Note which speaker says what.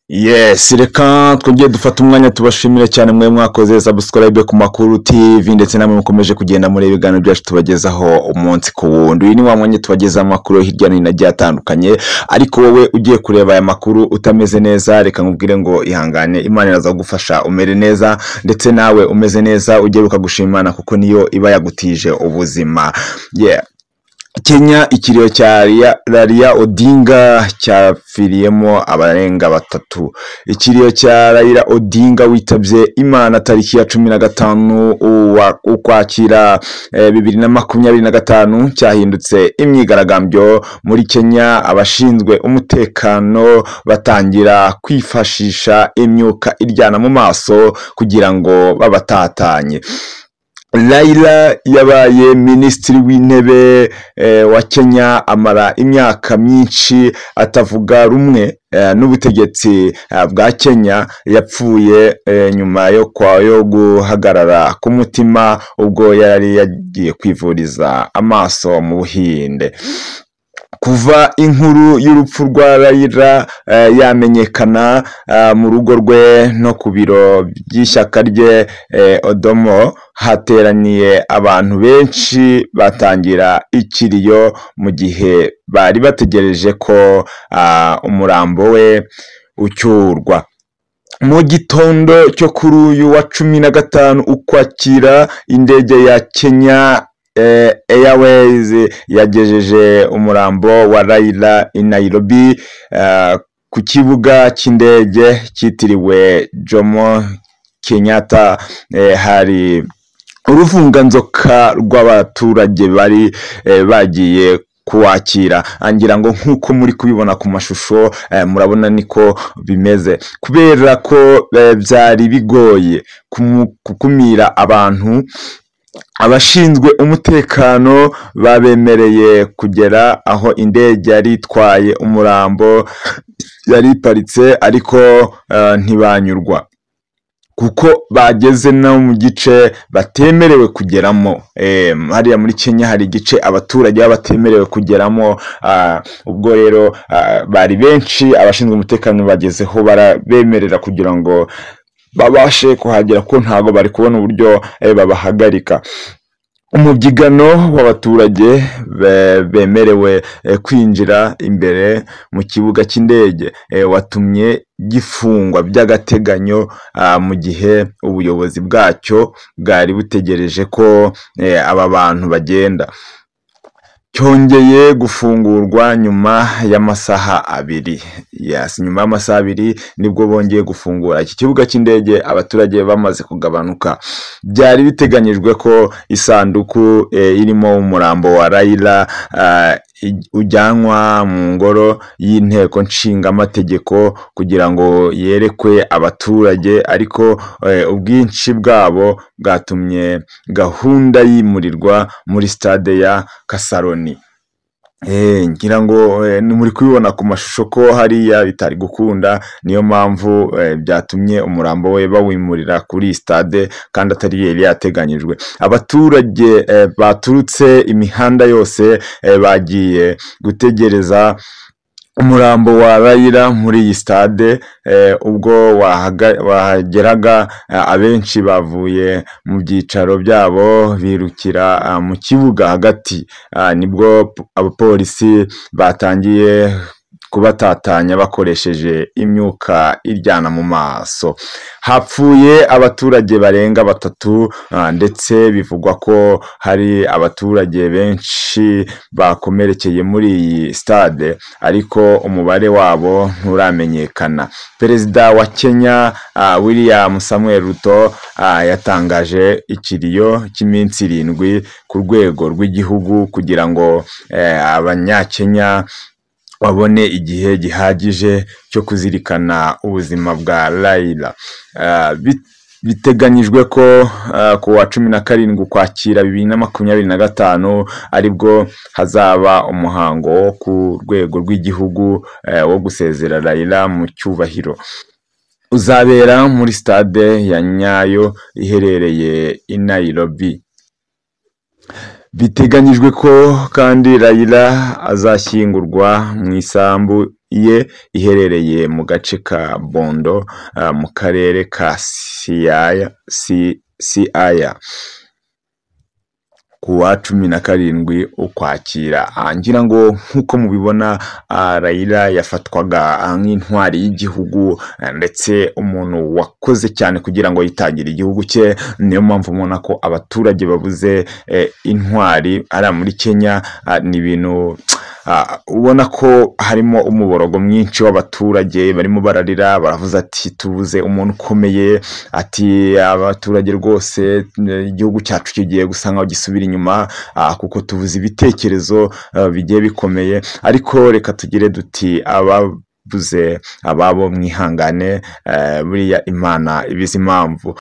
Speaker 1: Yes, reka twongeye dufata umwanya tubashimire cyane mwe mwakoze subscribe ku Makuru TV ndetse namwe mukomeje kugenda muri ibiganiro byacu tubagezaho umunsi ku wundi. Uyu ni wa mwanya tubageza amakuru hirya no hino agiye atandukanye, ariko wowe ugiye kureba aya makuru utameze neza, reka nkubwire ngo ihangane, Imana iraza kugufasha umere neza, ndetse nawe umeze neza ugeruka gushimana kuko niyo iba yagutije ubuzima. Kenya, ikiriyo cya Raila Odinga cyapfiriyemo abarenga batatu. Ikiriyo cya Raila Odinga witabye Imana tariki ya 15 ukwakira 2025 cyahindutse imyigaragambyo muri Kenya. Abashinzwe umutekano batangira kwifashisha imyuka iryana mu maso kugira ngo babatatanye. Raila yabaye minisitiri w'intebe wa Kenya, amara imyaka myinshi atavuga rumwe n'ubutegetsi bwa Kenya. Yapfuye nyuma yo guhagarara ku mutima ubwo yari yagiye kwivuriza amaso mu Buhinde. Kuva inkuru y'urupfu rwa Raila yamenyekana mu rugo rwe no ku biro by'ishyaka rye Odomo, hateraniye abantu benshi batangira ikiriyo mu gihe bari bategereje ko umurambo we ucyurwa. Mu gitondo cyo kuri uyu wa 15 ukwakira, indege ya Kenya Airways yagejeje umurambo wa Raila i Nairobi ku kibuga cy'indege cyitiriwe Jomo Kenyatta. Hari uruvunganzoka rw'abaturage bari bagiye kuwakira. Angira ngo nkuko muri kubibona ku mashusho, murabona niko bimeze, kubera ko byari bigoye kukumira abantu. Abashinzwe umutekano babemereye kugera aho indege yari itwaye umurambo yari iparitse, ariko ntibanyurwa kuko bageze no mu gice batemerewe kugeramo. Hariya muri Kenya hari igice abaturage batemerewe kugeramo. Ubwo rero bari benshi, abashinzwe umutekano bagezeho barabemerera kugira ngo babashe kuhagera, ko ntago bari kubona uburyo babahagarika. Umubyigano w'abaturage bemerewe kwinjira imbere mu kibuga cy'indege watumye gifungwa by'agateganyo mu gihe ubuyobozi bwacyo bwari butegereje ko aba bantu bagenda. Cyongeye gufungurwa nyuma y'amasaha abiri. Nyuma y'amasaha abiri nibwo bongeye gufungura iki kibuga cy'indege, abaturage bamaze kugabanuka. Byari biteganyijwe ko isanduku irimo umurambo wa Raila ujyanwa mu ngoro y'inteko nshingamategeko kugira ngo yerekwe abaturage, ariko ubwinshi bwabo bwatumye gahunda yimurirwa muri stade ya Kasarani. Ngira ngo muri kubibona ku mashusho ko hariya bitari gukunda, niyo mpamvu byatumye umurambo we bawimurira kuri stade kandi atari yari yateganyijwe. Abaturage baturutse imihanda yose bagiye gutegereza umurambo wa Raila muri iyi stade. Ubwo wahageraga, abenshi bavuye mu byicaro byabo birukira mu kibuga hagati. Nibwo abapolisi batangiye kubatatanya bakoresheje imyuka iryana mu maso. Hapfuye abaturage barenga batatu, ndetse bivugwa ko hari abaturage benshi bakomerekeye muri iyi stade, ariko umubare wabo nturamenyekana. Perezida wa Kenya William Samuel Ruto yatangaje ikiriyo cy'iminsi 7 ku rwego rw'igihugu kugira ngo abanyakenya babone igihe gihagije cyo kuzirikana ubuzima bwa Raila. Biteganyijwe ko ku wa 17 ukwakira 2025 aribwo hazaba umuhango wo ku rwego rw'igihugu wo gusezera Raila mu cyubahiro. Uzabera muri stade ya Nyayo iherereye i Nairobi. Biteganyijwe ko kandi Raila azashyingurwa mu isambu ye iherereye mu gace ka Bondo mu karere ka Siaya kuwa 17 Ukwakira. Ngira ngo nkuko mubibona Raila yafatwaga nk'intwari y'igihugu ndetse umuntu wakoze cyane kugira ngo yitangire igihugu cye. Niyo mpamvu mubona ko abaturage babuze intwari ari muri Kenya. Ni ibintu ubona ko harimo umuborogo mwinshi w'abaturage barimo bararira, baravuze ati tubuze umuntu ukomeye, ati abaturage rwose igihugu cyacu kigiye gusa nkaho gisubira inyuma kuko tubuze ibitekerezo bigiye bikomeye. Ariko reka tugire duti ababuze ababo mwihangane, buriya Imana ibizi impamvu.